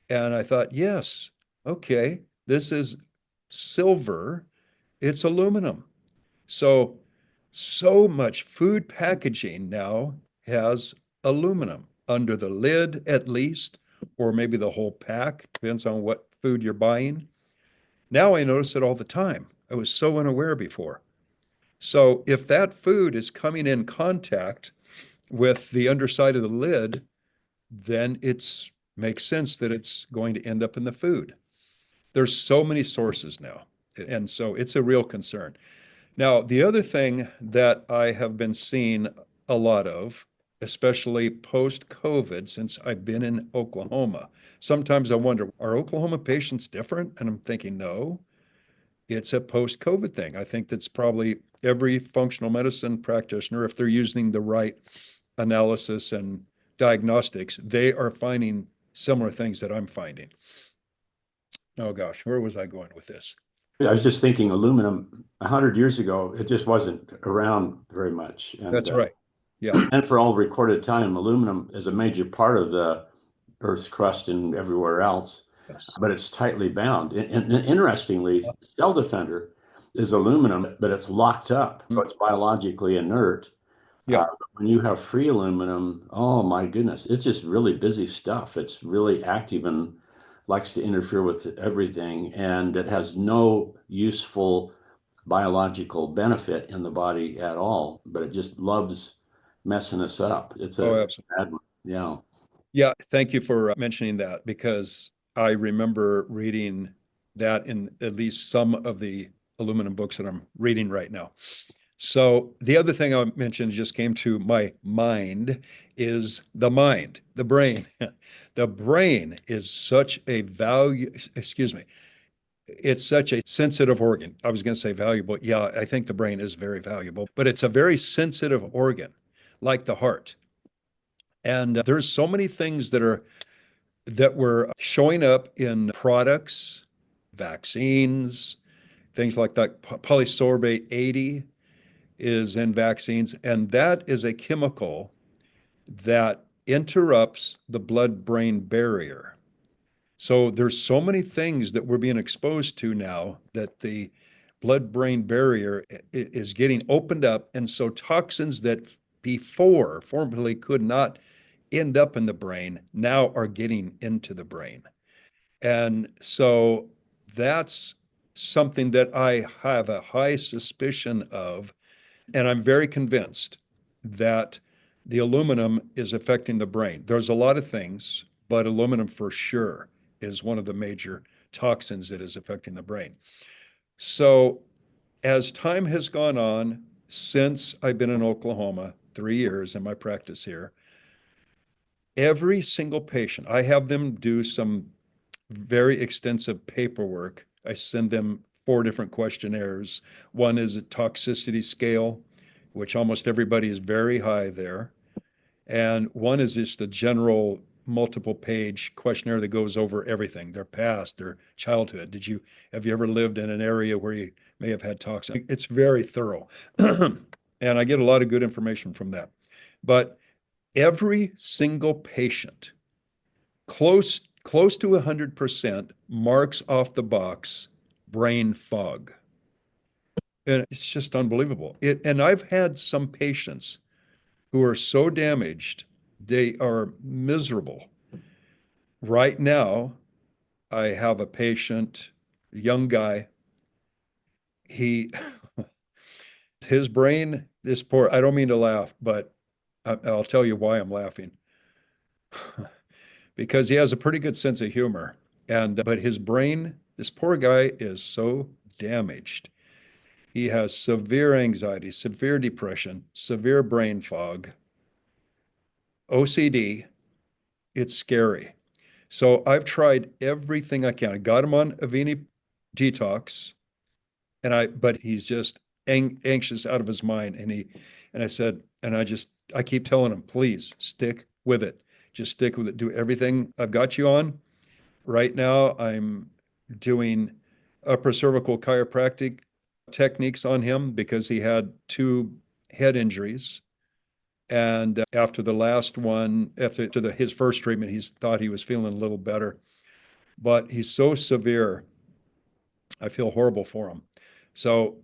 Speaker 2: And I thought, yes, okay, this is silver, it's aluminum. So much food packaging now has aluminum under the lid, at least, or maybe the whole pack, depends on what food you're buying. Now I notice it all the time. I was so unaware before. So if that food is coming in contact with the underside of the lid, then it makes sense that it's going to end up in the food. There's so many sources now, and so it's a real concern. Now, the other thing that I have been seeing a lot of, especially post-COVID, since I've been in Oklahoma, sometimes I wonder, are Oklahoma patients different? And I'm thinking, no, it's a post-COVID thing. I think that's probably every functional medicine practitioner, if they're using the right analysis and diagnostics, they are finding similar things that I'm finding. Oh gosh, where was I going with this?
Speaker 1: I was just thinking aluminum 100 years ago, it just wasn't around very much.
Speaker 2: That's right. Yeah.
Speaker 1: And for all recorded time, aluminum is a major part of the Earth's crust and everywhere else,
Speaker 2: Yes.
Speaker 1: but it's tightly bound. And interestingly, Cell Defender is aluminum, but it's locked up, so it's biologically inert.
Speaker 2: Yeah.
Speaker 1: When you have free aluminum, oh my goodness, it's just really busy stuff. It's really active and likes to interfere with everything, and it has no useful biological benefit in the body at all, but it just loves messing us up. It's
Speaker 2: Oh,
Speaker 1: a
Speaker 2: absolutely.
Speaker 1: bad one. Yeah.
Speaker 2: Yeah. Thank you for mentioning that, because I remember reading that in at least some of the aluminum books that I'm reading right now. So the other thing I mentioned just came to my mind is the mind, the brain. The brain is such a value, excuse me, it's such a sensitive organ. I was going to say valuable. Yeah, I think the brain is very valuable, but it's a very sensitive organ, like the heart. And there's so many things that were showing up in products, vaccines, things like that. Polysorbate 80 is in vaccines, and that is a chemical that interrupts the blood-brain barrier. So there's so many things that we're being exposed to now that the blood-brain barrier is getting opened up, and so toxins that before formerly could not end up in the brain now are getting into the brain. And so that's something that I have a high suspicion of, and I'm very convinced that the aluminum is affecting the brain. There's a lot of things, but aluminum for sure is one of the major toxins that is affecting the brain. So as time has gone on, since I've been in Oklahoma, 3 years in my practice here, every single patient, I have them do some very extensive paperwork. I send them 4 different questionnaires. One is a toxicity scale, which almost everybody is very high there. And one is just a general multiple page questionnaire that goes over everything, their past, their childhood. Have you ever lived in an area where you may have had toxin? It's very thorough. And I get a lot of good information from that. But every single patient, close to 100%, marks off the box brain fog. And it's just unbelievable. And I've had some patients who are so damaged, they are miserable. Right now, I have a patient, a young guy. He, his brain, this poor, I don't mean to laugh, but I'll tell you why I'm laughing. Because he has a pretty good sense of humor. But his brain, this poor guy is so damaged. He has severe anxiety, severe depression, severe brain fog, OCD. It's scary. So I've tried everything I can. I got him on Aveni detox, but he's just anxious out of his mind. And I said, I keep telling him, please stick with it. Just stick with it. Do everything I've got you on. Right now, I'm doing upper cervical chiropractic techniques on him because he had 2 head injuries. And after the last one, his first treatment, he thought he was feeling a little better, but he's so severe. I feel horrible for him. So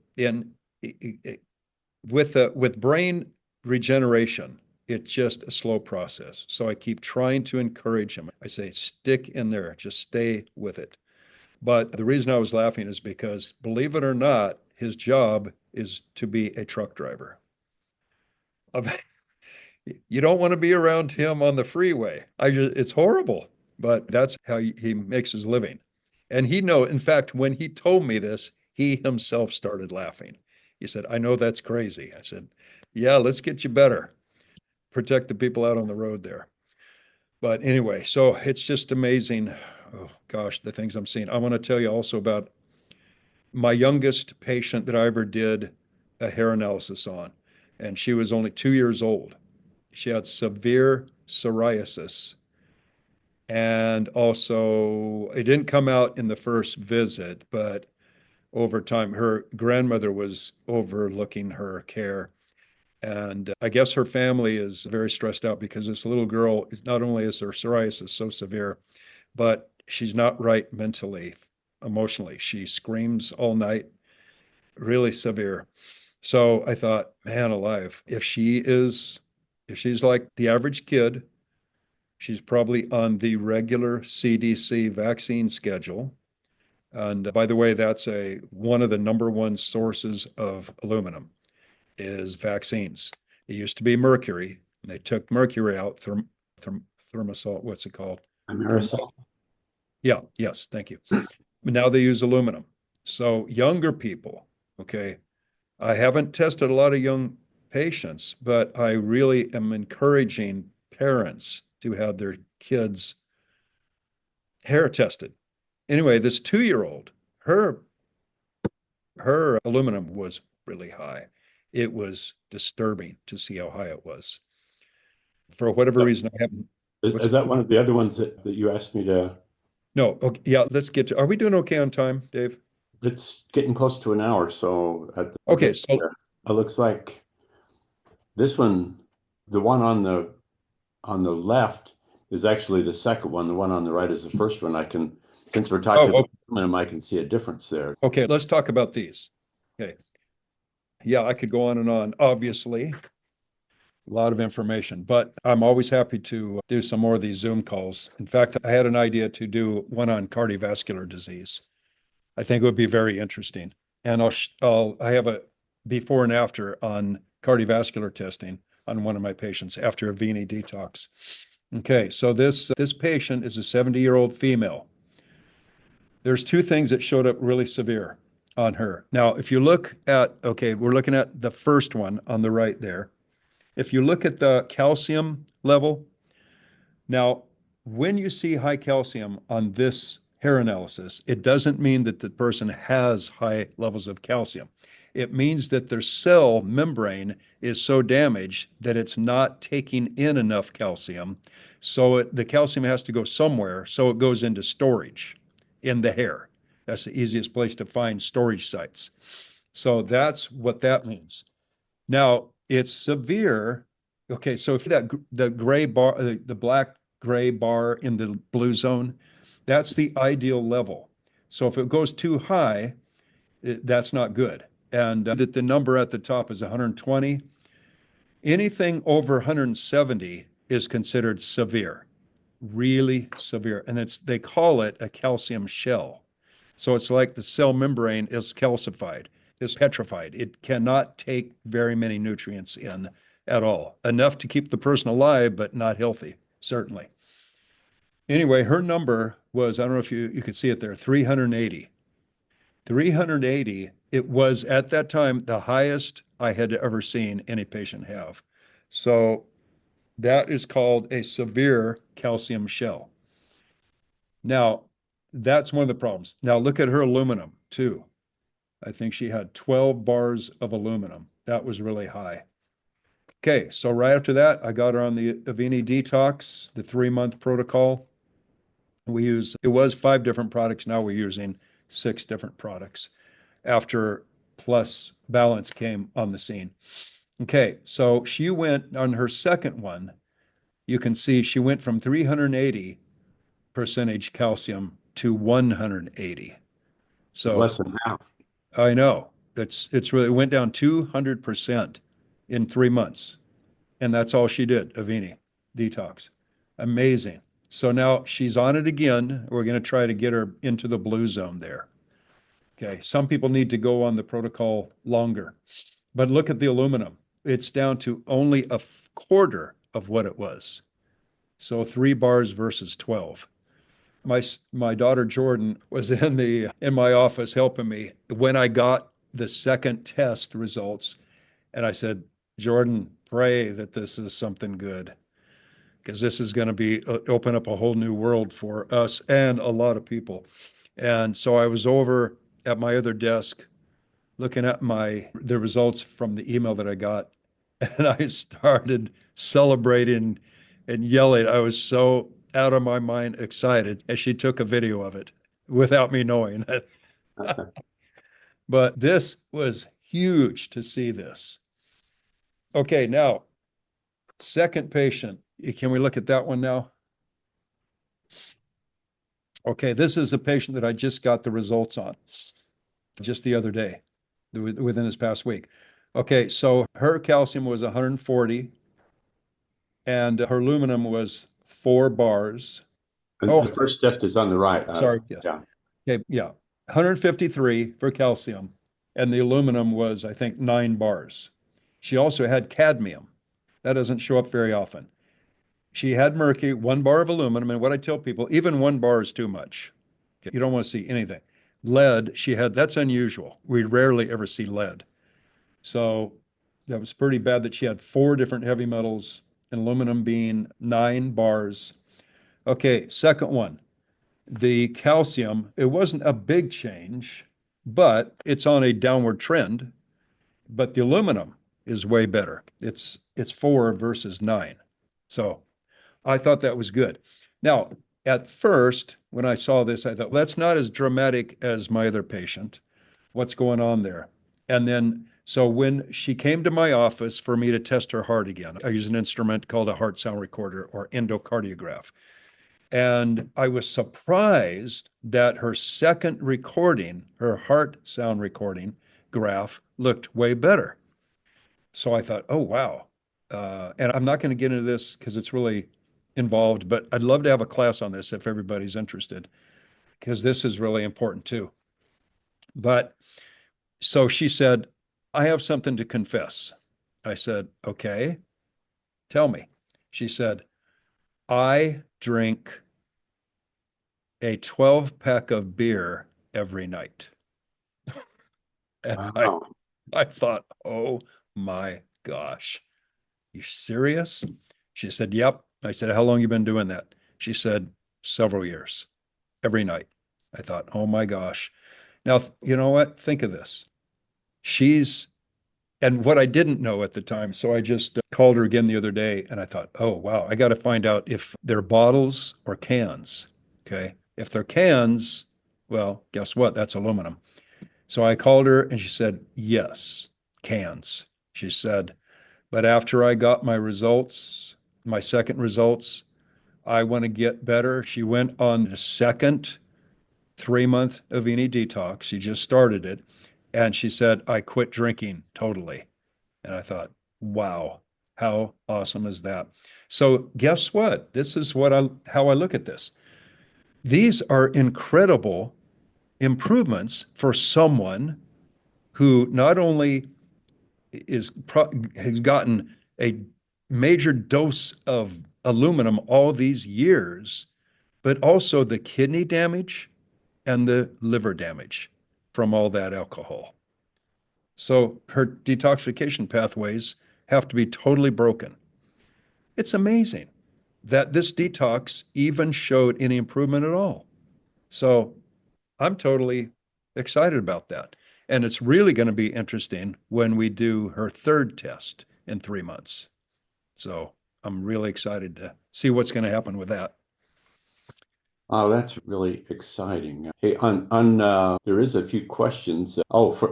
Speaker 2: with brain regeneration, it's just a slow process. So I keep trying to encourage him. I say, stick in there, just stay with it. But the reason I was laughing is because, believe it or not, his job is to be a truck driver. You don't want to be around him on the freeway. It's horrible, but that's how he makes his living. And in fact, when he told me this, he himself started laughing. He said, I know that's crazy. I said, yeah, let's get you better. Protect the people out on the road there. But anyway, so it's just amazing. Oh gosh, the things I'm seeing. I want to tell you also about my youngest patient that I ever did a hair analysis on, and she was only 2 years old. She had severe psoriasis. And also, it didn't come out in the first visit, but over time, her grandmother was overlooking her care. And I guess her family is very stressed out because this little girl, not only is her psoriasis so severe, but she's not right mentally, emotionally. She screams all night, really severe. So I thought, man alive, if she's like the average kid, she's probably on the regular CDC vaccine schedule. And by the way, that's one of the number one sources of aluminum is vaccines. It used to be mercury, and they took mercury out, thermosol, what's it called?
Speaker 1: Amerisol.
Speaker 2: Yeah, yes, thank you. But now they use aluminum. So younger people, okay, I haven't tested a lot of young patients, but I really am encouraging parents to have their kids' hair tested. Anyway, this 2-year-old, her aluminum was really high. It was disturbing to see how high it was. For whatever reason, I haven't.
Speaker 1: Is that one of the other ones that you asked me to?
Speaker 2: No, okay, yeah, let's get to. Are we doing okay on time, Dave?
Speaker 1: It's getting close to an hour, so
Speaker 2: Okay, so
Speaker 1: it looks like this one, the one on the left is actually the second one. The one on the right is the first one. Since we're talking about aluminum, I can see a difference there.
Speaker 2: Okay, let's talk about these. Okay. Yeah, I could go on and on, obviously. A lot of information, but I'm always happy to do some more of these Zoom calls. In fact, I had an idea to do one on cardiovascular disease. I think it would be very interesting. And I have a before and after on cardiovascular testing on one of my patients after Aveni detox. Okay, so this patient is a 70-year-old female. There's two things that showed up really severe on her. Now, if you look at, okay, we're looking at the first one on the right there. If you look at the calcium level, now, when you see high calcium on this hair analysis, it doesn't mean that the person has high levels of calcium. It means that their cell membrane is so damaged that it's not taking in enough calcium. So the calcium has to go somewhere, so it goes into storage in the hair. That's the easiest place to find storage sites. So that's what that means. Now, it's severe. Okay, so if the gray bar, the black gray bar in the blue zone, that's the ideal level. So if it goes too high, that's not good. And that the number at the top is 120. Anything over 170 is considered severe, really severe. And they call it a calcium shell. So it's like the cell membrane is calcified, is petrified. It cannot take very many nutrients in at all. Enough to keep the person alive, but not healthy, certainly. Anyway, her number was, I don't know if you could see it there, 380. 380, it was at that time the highest I had ever seen any patient have. So that is called a severe calcium shell. Now, that's one of the problems. Now look at her aluminum too. I think she had 12 bars of aluminum. That was really high. Okay, so right after that, I got her on the Aveni detox, the 3-month protocol. It was 5 different products. Now we're using 6 different products after Plus Balance came on the scene. Okay, so she went on her second one. You can see she went from 380 percentage calcium to 180.
Speaker 1: It's
Speaker 2: So
Speaker 1: less than half.
Speaker 2: I know it's really, it went down 200% in 3 months. And that's all she did, Aveni detox. Amazing. So now she's on it again. We're going to try to get her into the blue zone there. Okay. Some people need to go on the protocol longer, but look at the aluminum. It's down to only a quarter of what it was. So 3 bars versus 12. My daughter Jordan was in my office helping me when I got the second test results, and I said, Jordan, pray that this is something good, because this is going to be open up a whole new world for us and a lot of people. And so I was over at my other desk looking at the results from the email that I got, and I started celebrating and yelling. I was so out of my mind excited as she took a video of it without me knowing it. But this was huge to see this. Okay, now, second patient. Can we look at that one now? Okay, this is a patient that I just got the results on just the other day, within this past week. Okay, so her calcium was 140 and her aluminum was 4 bars.
Speaker 1: And
Speaker 2: Oh,
Speaker 1: the first test is on the right.
Speaker 2: sorry, yes.
Speaker 1: Yeah.
Speaker 2: Okay, yeah. 153 for calcium, and the aluminum was, I think, 9 bars. She also had cadmium. That doesn't show up very often. She had mercury, 1 bar of aluminum, and what I tell people, even 1 bar is too much. Okay, you don't want to see anything. Lead, she had, that's unusual. We rarely ever see lead. So that was pretty bad that she had 4 different heavy metals, and aluminum being 9 bars. Okay, second one. The calcium, it wasn't a big change, but it's on a downward trend. But the aluminum is way better. It's 4 versus 9. So I thought that was good. Now, at first, when I saw this, I thought, well, that's not as dramatic as my other patient. What's going on there? And then, so when she came to my office for me to test her heart again, I use an instrument called a heart sound recorder or endocardiograph. And I was surprised that her second recording, her heart sound recording graph, looked way better. So I thought, oh, wow. And I'm not going to get into this because it's really involved, but I'd love to have a class on this if everybody's interested, because this is really important too. But so she said, I have something to confess. I said, okay, tell me. She said, I drink a 12-pack of beer every night. And
Speaker 1: Wow.
Speaker 2: I thought, oh my gosh, you serious? She said, yep. I said, how long you been doing that? She said, several years, every night. I thought, oh my gosh. Now, you know what? Think of this. And what I didn't know at the time, so I just called her again the other day and I thought, oh, wow, I got to find out if they're bottles or cans. Okay. If they're cans, well, guess what? That's aluminum. So I called her and she said, yes, cans. She said, but after I got my results, my second results, I want to get better. She went on the second 3-month Avini detox. She just started it. And she said, I quit drinking totally. And I thought, wow, how awesome is that? So guess what? This is how I look at this. These are incredible improvements for someone who not only has gotten a major dose of aluminum all these years, but also the kidney damage and the liver damage from all that alcohol. So her detoxification pathways have to be totally broken. It's amazing that this detox even showed any improvement at all. So I'm totally excited about that. And it's really going to be interesting when we do her third test in 3 months. So I'm really excited to see what's going to happen with that.
Speaker 1: Oh, that's really exciting. Hey, there is a few questions.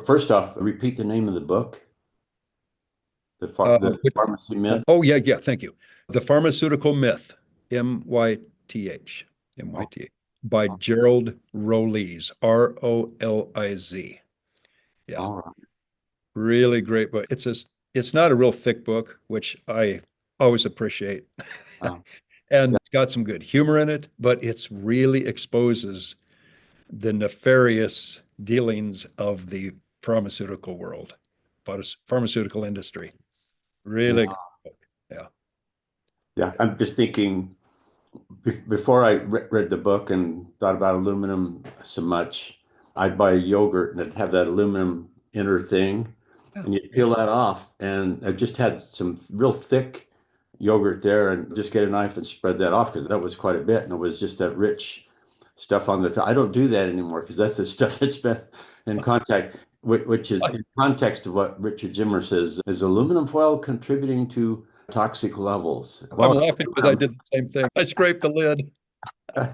Speaker 1: First off, repeat the name of the book, the pharmacy myth.
Speaker 2: Oh, yeah, thank you. The Pharmaceutical Myth, MYTH, by Gerald Roliz, Roliz. Yeah,
Speaker 1: All right.
Speaker 2: really great book. It's not a real thick book, which I always appreciate. And it's got some good humor in it, but it's really exposes the nefarious dealings of the pharmaceutical world, pharmaceutical industry. Really good book. Yeah.
Speaker 1: Yeah, I'm just thinking before I read the book and thought about aluminum so much, I'd buy a yogurt and it'd have that aluminum inner thing, and you'd peel that off. And I just had some real thick yogurt there, and just get a knife and spread that off because that was quite a bit, and it was just that rich stuff on the top. I don't do that anymore because that's the stuff that's been in contact, which is in context of what Richard Zimmer says, is aluminum foil contributing to toxic levels?
Speaker 2: I'm
Speaker 1: Well,
Speaker 2: laughing because I did the same thing. I scraped the lid.
Speaker 1: no,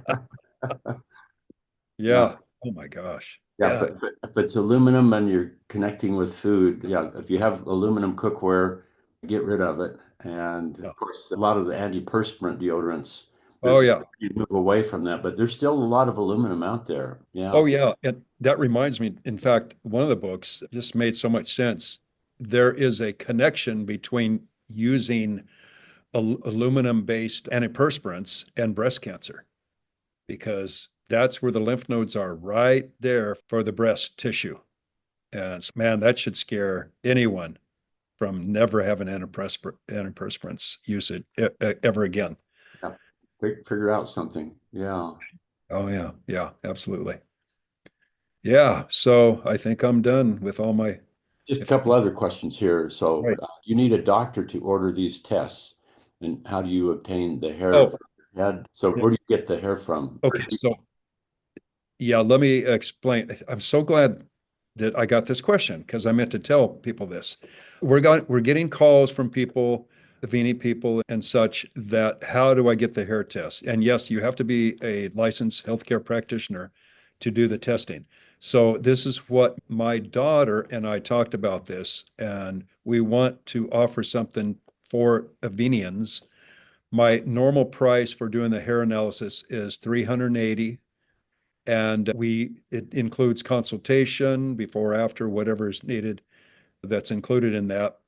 Speaker 2: Yeah. Oh my gosh.
Speaker 1: yeah,
Speaker 2: Yeah.
Speaker 1: but if it's aluminum and you're connecting with food, yeah, if you have aluminum cookware, get rid of it. And
Speaker 2: Yeah.
Speaker 1: of course, a lot of the antiperspirant deodorants,
Speaker 2: Oh yeah.
Speaker 1: you move away from that, but there's still a lot of aluminum out there. Yeah.
Speaker 2: Oh yeah. And that reminds me, in fact, one of the books just made so much sense. There is a connection between using aluminum-based antiperspirants and breast cancer, because that's where the lymph nodes are, right there for the breast tissue. And man, that should scare anyone from never having antiperspirants usage ever again.
Speaker 1: Yeah. Figure out something. Yeah.
Speaker 2: Oh yeah, yeah, absolutely. Yeah, so I think I'm done with all my.
Speaker 1: Just a
Speaker 2: If
Speaker 1: couple other questions here. So,
Speaker 2: right.
Speaker 1: you need a doctor to order these tests, and how do you obtain the hair
Speaker 2: Oh,
Speaker 1: from your head? So,
Speaker 2: yeah.
Speaker 1: where do you get the hair from?
Speaker 2: Okay. So yeah, let me explain. I'm so glad that I got this question because I meant to tell people this. We're getting calls from people, Aveni people and such, that how do I get the hair test? And yes, you have to be a licensed healthcare practitioner to do the testing. So this is what my daughter and I talked about this, and we want to offer something for Avenians. My normal price for doing the hair analysis is $380, and it includes consultation before, after, whatever is needed. That's included in that.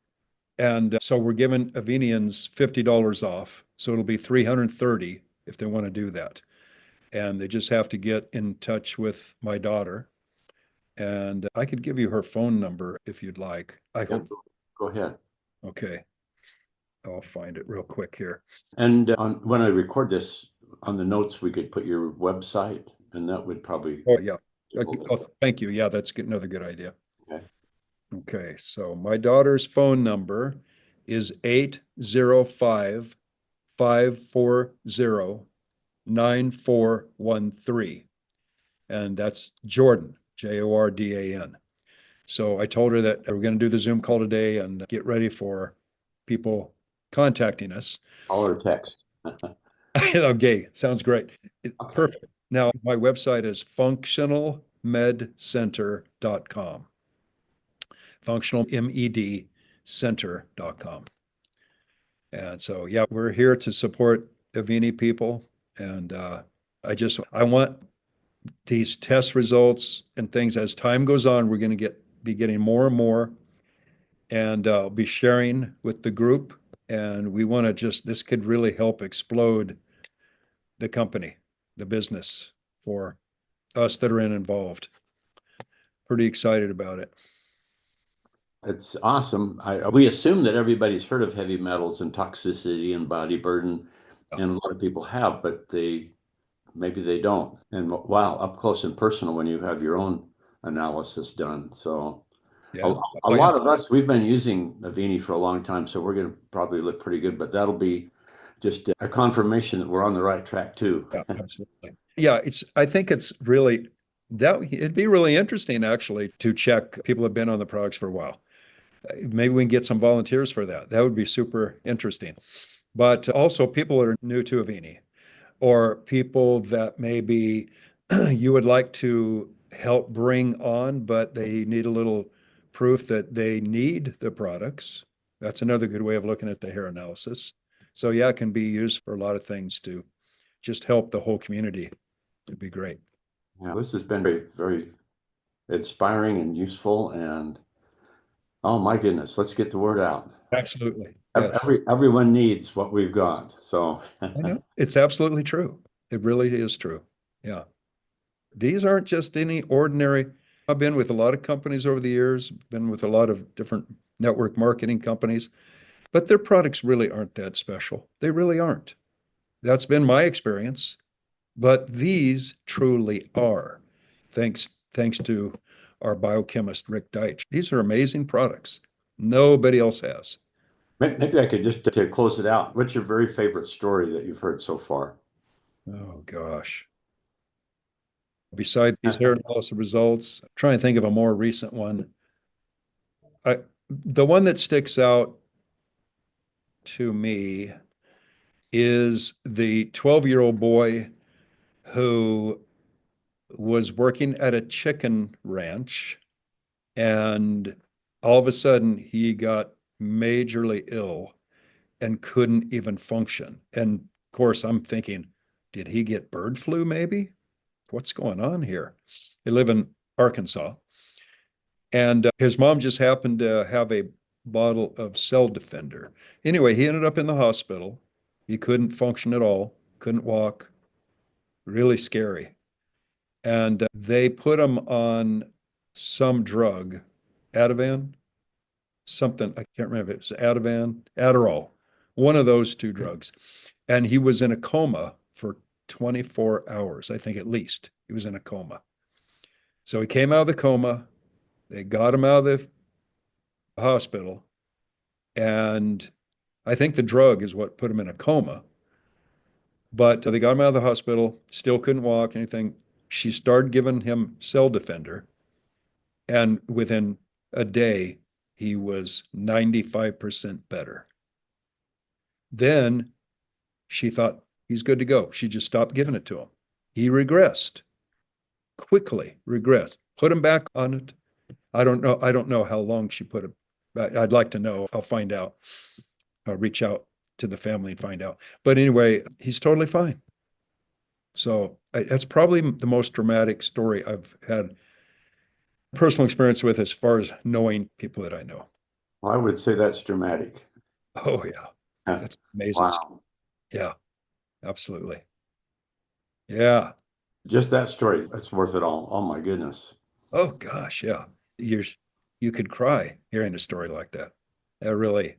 Speaker 2: And so we're giving Avenians $50 off. So it'll be 330 if they want to do that. And they just have to get in touch with my daughter. And I could give you her phone number if you'd like. I
Speaker 1: Yeah,
Speaker 2: hope.
Speaker 1: go ahead.
Speaker 2: Okay. I'll find it real quick here.
Speaker 1: And when I record this, on the notes, we could put your website, and that would probably
Speaker 2: Oh, yeah.
Speaker 1: be a little bit.
Speaker 2: Oh, thank you. Yeah, that's another good idea.
Speaker 1: Okay.
Speaker 2: Okay, so my daughter's phone number is 805 540 9413. And that's Jordan, Jordan. So I told her that we're going to do the Zoom call today and get ready for people contacting us.
Speaker 1: Call or text.
Speaker 2: Okay, sounds great.
Speaker 1: Okay.
Speaker 2: Perfect. Now, my website is functionalmedcenter.com. functionalmedcenter.com. And so, yeah, we're here to support Aveni people. And I want these test results and things as time goes on, we're going to be getting more and more, and I'll be sharing with the group. And we want to this could really help explode the company, the business for us that are involved. Pretty excited about it.
Speaker 1: It's awesome. We assume that everybody's heard of heavy metals and toxicity and body burden, and a lot of people have, but maybe they don't. And wow, up close and personal when you have your own analysis done. So a,
Speaker 2: Yeah.
Speaker 1: a
Speaker 2: Oh, yeah.
Speaker 1: lot of us, we've been using Avini for a long time, so we're going to probably look pretty good, but that'll be just a confirmation that we're on the right track too.
Speaker 2: Yeah, absolutely. Yeah, I think it's really that it'd be really interesting actually to check people have been on the products for a while. Maybe we can get some volunteers for that. That would be super interesting. But also people that are new to Aveni, or people that maybe you would like to help bring on, but they need a little proof that they need the products. That's another good way of looking at the hair analysis. So yeah, it can be used for a lot of things to just help the whole community. It'd be great.
Speaker 1: Yeah, this has been very, very inspiring and useful. And oh my goodness, let's get the word out.
Speaker 2: Absolutely. Yes.
Speaker 1: Everyone needs what we've got. So
Speaker 2: I know. It's absolutely true. It really is true. Yeah. These aren't just any ordinary. I've been with a lot of companies over the years, been with a lot of different network marketing companies, but their products really aren't that special. They really aren't. That's been my experience. But these truly are, thanks to our biochemist, Rick Deitch. These are amazing products. Nobody else has.
Speaker 1: maybe I could just to close it out. What's your very favorite story that you've heard so far?
Speaker 2: Oh, gosh. Beside these hair loss results, I'm trying to think of a more recent one. The one that sticks out to me is the 12-year-old boy who was working at a chicken ranch, and all of a sudden he got majorly ill and couldn't even function. And of course, I'm thinking, did he get bird flu maybe? What's going on here? They live in Arkansas. And his mom just happened to have a bottle of Cell Defender. Anyway, he ended up in the hospital. He couldn't function at all, couldn't walk, really scary. And they put him on some drug, Ativan, something, I can't remember if it was Ativan, Adderall, one of those two drugs. And he was in a coma for 24 hours, I think at least. He was in a coma. So he came out of the coma. They got him out of the hospital. And I think the drug is what put him in a coma. But they got him out of the hospital, still couldn't walk, anything. She started giving him Cell Defender. And within a day, he was 95% better. Then she thought he's good to go. She just stopped giving it to him. He regressed, quickly regressed, put him back on it. I don't know how long she put it. I'd like to know. I'll find out. I'll reach out to the family and find out. But anyway, he's totally fine. So that's probably the most dramatic story I've had personal experience with as far as knowing people that I know.
Speaker 1: Well, I would say that's dramatic.
Speaker 2: Oh yeah. That's amazing.
Speaker 1: Wow.
Speaker 2: Yeah, absolutely. Yeah.
Speaker 1: Just that story, that's worth it all. Oh my goodness.
Speaker 2: Oh gosh, yeah. You could cry hearing a story like that. That really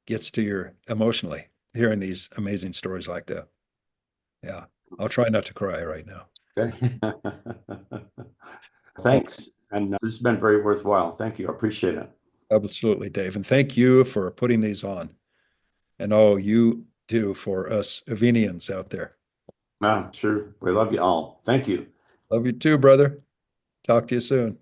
Speaker 2: gets to your emotionally hearing these amazing stories like that. Yeah. I'll try not to cry right now.
Speaker 1: Okay. Thanks. And this has been very worthwhile. Thank you. I appreciate it.
Speaker 2: Absolutely, Dave. And thank you for putting these on. And all you do for us Avenians out there.
Speaker 1: Sure. We love you all. Thank you.
Speaker 2: Love you too, brother. Talk to you soon.